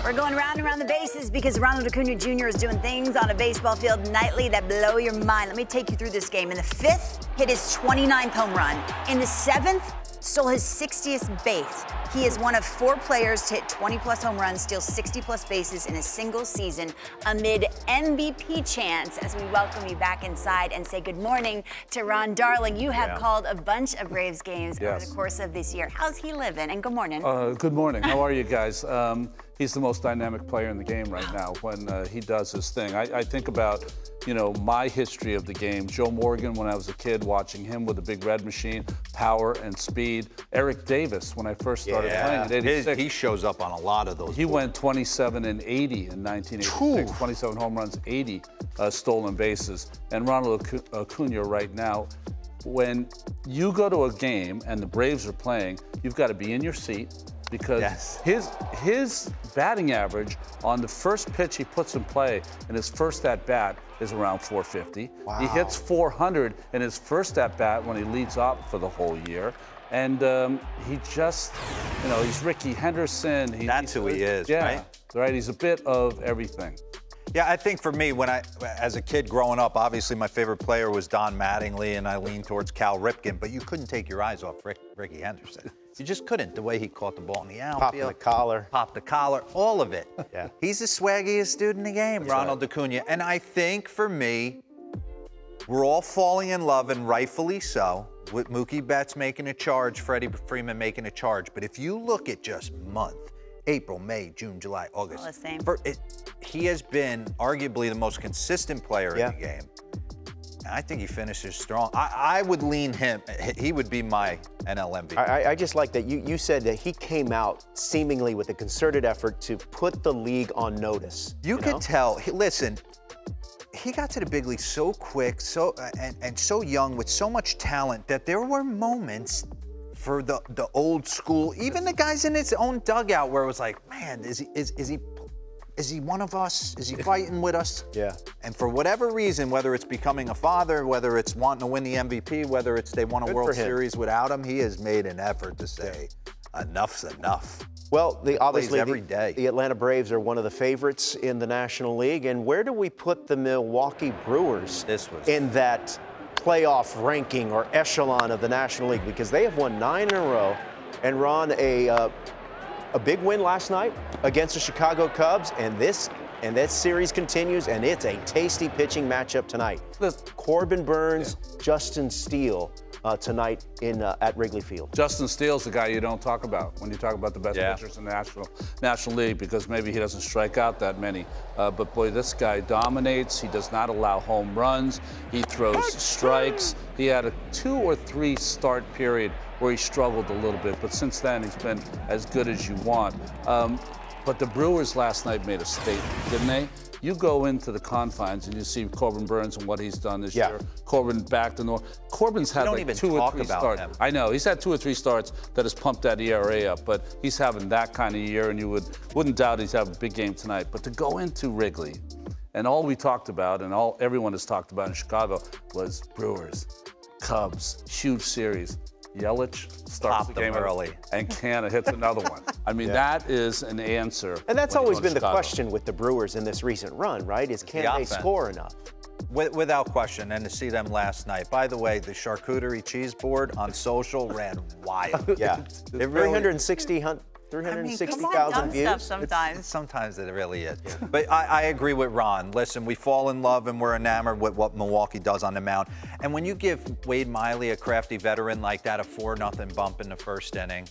We're going round and round the bases because Ronald Acuña Jr. is doing things on a baseball field nightly that blow your mind. Let me take you through this game. In the 5th, hit his 29th home run. In the 7th, stole his 60th base. He is one of 4 players to hit 20-plus home runs, steal 60-plus bases in a single season amid MVP chants as we welcome you back inside and say good morning to Ron Darling. You have called a bunch of Braves games over the course of this year. How's he living? And good morning. Good morning. How are you guys? He's the most dynamic player in the game right now when he does his thing. I think about, you know, my history of the game. Joe Morgan, when I was a kid, watching him with the big red machine, power and speed. Eric Davis, when I first started playing in '86. He shows up on a lot of those. He went 27 and 80 in 1986. 27 home runs, 80 stolen bases. And Ronald Acuña right now, when you go to a game and the Braves are playing, you've got to be in your seat, because his batting average on the first pitch he puts in play in his first at-bat is around 450. Wow. He hits 400 in his first at-bat when he leads off for the whole year. And he just, you know, he's Ricky Henderson. That's who he is, right? Right, he's a bit of everything. Yeah, I think for me, as a kid growing up, obviously my favorite player was Don Mattingly, and I leaned towards Cal Ripken, but you couldn't take your eyes off Ricky Henderson. You just couldn't, the way he caught the ball in the outfield. Popping the collar. Popped the collar, all of it. Yeah. He's the swaggiest dude in the game, Ronald Acuña. And I think for me, we're all falling in love, and rightfully so, with Mookie Betts making a charge, Freddie Freeman making a charge. But if you look at just month, April, May, June, July, August. All the same. He has been arguably the most consistent player in the game. And I think he finishes strong. I would lean him. He would be my NL MVP. I just like that you said that he came out seemingly with a concerted effort to put the league on notice. You could tell. Listen, he got to the big league so quick, and so young, with so much talent, that there were moments for the old school, even the guys in his own dugout, where it was like, man, is he one of us? Is he fighting with us? Yeah. And for whatever reason, whether it's becoming a father, whether it's wanting to win the MVP, whether it's they won a World Series without him, he has made an effort to say, enough's enough. Well, obviously every day. The Atlanta Braves are one of the favorites in the National League. And where do we put the Milwaukee Brewers in that playoff ranking or echelon of the National League? Because they have won 9 in a row. And Ron, a big win last night against the Chicago Cubs, and that series continues, and it's a tasty pitching matchup tonight. Corbin Burns, Justin Steele tonight at Wrigley Field. Justin Steele's the guy you don't talk about when you talk about the best pitchers in the National League, because maybe he doesn't strike out that many. But boy, this guy dominates. He does not allow home runs. He throws strikes. He had a 2 or 3 start period where he struggled a little bit, but since then he's been as good as you want. But the Brewers last night made a statement, didn't they? You go into the confines and you see Corbin Burns and what he's done this year. Corbin back to north. Corbin's had like 2 or 3 starts. I know, he's had 2 or 3 starts that has pumped that ERA up, but he's having that kind of year, and you wouldn't doubt he's having a big game tonight. But to go into Wrigley, and all we talked about, and everyone has talked about in Chicago, was Brewers, Cubs, huge series. Yelich starts the game early, and Canna hits another one. I mean, that is an answer. And that's always been the question with the Brewers in this recent run, right? Is can they score enough? Without question, and to see them last night. By the way, the charcuterie cheese board on social ran wild. Yeah, 360,000 views. Sometimes it really is. But I agree with Ron. Listen, we fall in love and we're enamored with what Milwaukee does on the mound. And when you give Wade Miley, a crafty veteran like that, a 4-0 bump in the first inning,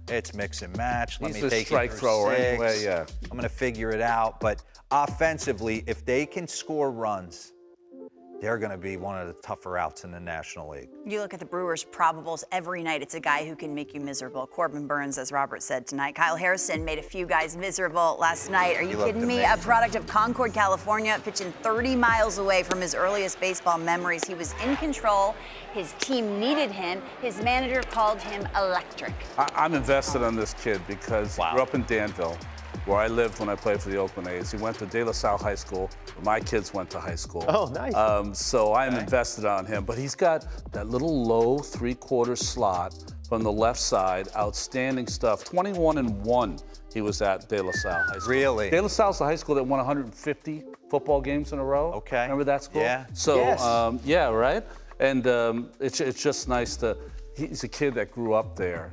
it's mix and match. He's a strike thrower anyway, I'm going to figure it out. But offensively, if they can score runs, they're going to be one of the tougher outs in the National League. You look at the Brewers' probables every night. It's a guy who can make you miserable. Corbin Burns, as Robert said tonight. Kyle Harrison made a few guys miserable last night. Are you kidding me? A product of Concord, California, pitching 30 miles away from his earliest baseball memories. He was in control. His team needed him. His manager called him electric. I'm invested on this kid because he grew up in Danville, where I lived when I played for the Oakland A's. He went to De La Salle High School, where my kids went to high school. Oh, nice. So I'm invested on him. But he's got that little low 3/4 slot from the left side. Outstanding stuff. 21-1 he was at De La Salle High School. Really? De La Salle's the high school that won 150 football games in a row. Okay. Remember that school? Yeah. So, Yes. yeah, right? And it's just nice to, he's a kid that grew up there,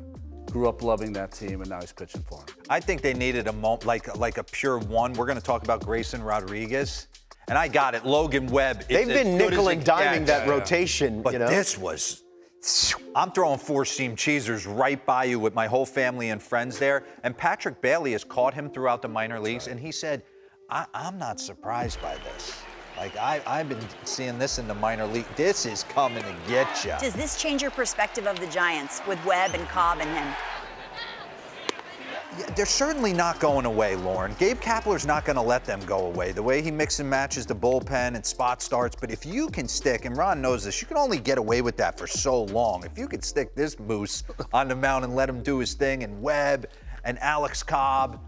grew up loving that team, and now he's pitching for him. I think they needed a like a pure one. We're going to talk about Grayson Rodriguez. And I got it. Logan Webb. They've been nickel and diming that rotation. But you know? this was, I'm throwing 4-seam cheesers right by you with my whole family and friends there. And Patrick Bailey has caught him throughout the minor leagues, and he said, I'm not surprised by this. Like, I've been seeing this in the minor league. This is coming to get you. Does this change your perspective of the Giants with Webb and Cobb and him? Yeah, they're certainly not going away, Lauren. Gabe Kapler's not going to let them go away. The way he mixes and matches the bullpen and spot starts. But if you can stick, and Ron knows this, you can only get away with that for so long. If you could stick this moose on the mound and let him do his thing, and Webb and Alex Cobb,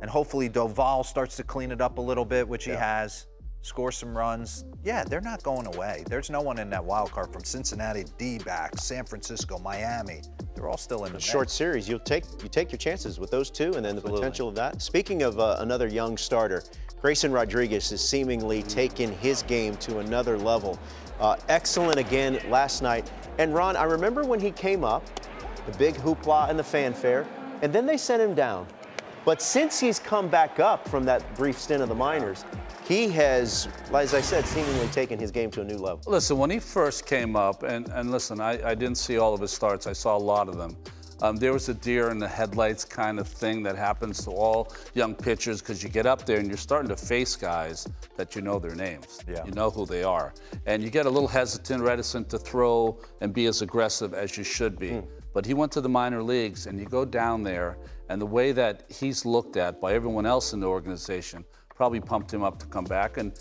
and hopefully Doval starts to clean it up a little bit, which he has, score some runs. Yeah, they're not going away. There's no one in that wild card from Cincinnati, D-backs, San Francisco, Miami. They're all still in the Short mix. series, you take your chances with those two, and then Absolutely. the potential of that. Speaking of another young starter, Grayson Rodriguez has seemingly taken his game to another level. Excellent again last night. And Ron, I remember when he came up, the big hoopla and the fanfare, and then they sent him down. But since he's come back up from that brief stint of the minors, he has, as I said, seemingly taken his game to a new level. Listen, when he first came up, and listen, I didn't see all of his starts. I saw a lot of them. There was a deer in the headlights kind of thing that happens to all young pitchers because you get up there and you're starting to face guys that you know their names. Yeah. You know who they are. And you get a little hesitant, reticent to throw and be as aggressive as you should be. But he went to the minor leagues, and you go down there, and the way that he's looked at by everyone else in the organization probably pumped him up to come back. And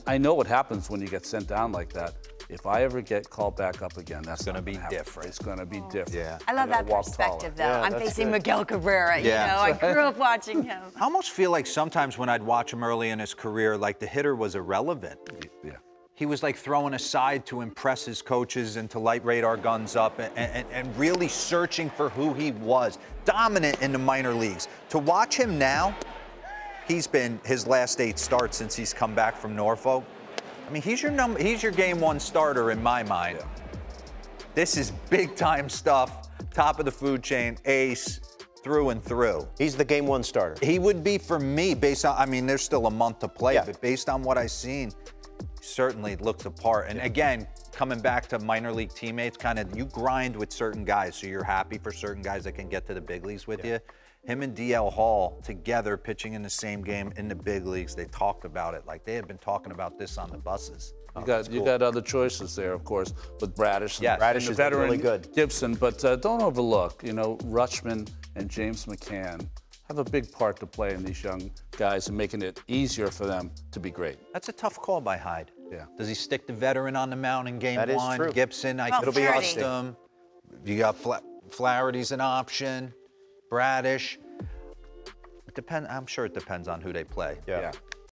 I know what happens when you get sent down like that. If I ever get called back up again, that's going to be happen. different. It's going to be different. Yeah. I love You gotta that walk perspective, taller. though. Yeah, I'm that's facing good. Miguel Cabrera. Yeah. You know, I grew up watching him. I almost feel like sometimes when I'd watch him early in his career, like the hitter was irrelevant. Yeah. He was like throwing aside to impress his coaches and to light radar guns up and really searching for who he was. Dominant in the minor leagues. To watch him now, he's been his last 8 starts since he's come back from Norfolk. I mean, he's your game 1 starter in my mind. Yeah. This is big time stuff, top of the food chain, ace, through and through. He's the game 1 starter. He would be for me based on, I mean, there's still a month to play, Yeah. but based on what I've seen, certainly looks apart. And again, coming back to minor league teammates, kind of you grind with certain guys, so you're happy for certain guys that can get to the big leagues with you. Him and DL Hall together pitching in the same game in the big leagues, they talked about it like they had been talking about this on the buses. You got other choices there, of course, with Bradish. Yes. Bradish and the has been veteran really good. Gibson, but don't overlook, you know, Rutschman and James McCann have a big part to play in these young guys and making it easier for them to be great. That's a tough call by Hyde. Yeah. Does he stick the veteran on the mound in game That is 1? true. Gibson, I Well, could Flaherty. trust him. You got Flaherty's an option. Bradish. It depends. I'm sure it depends on who they play. Yeah. Yeah.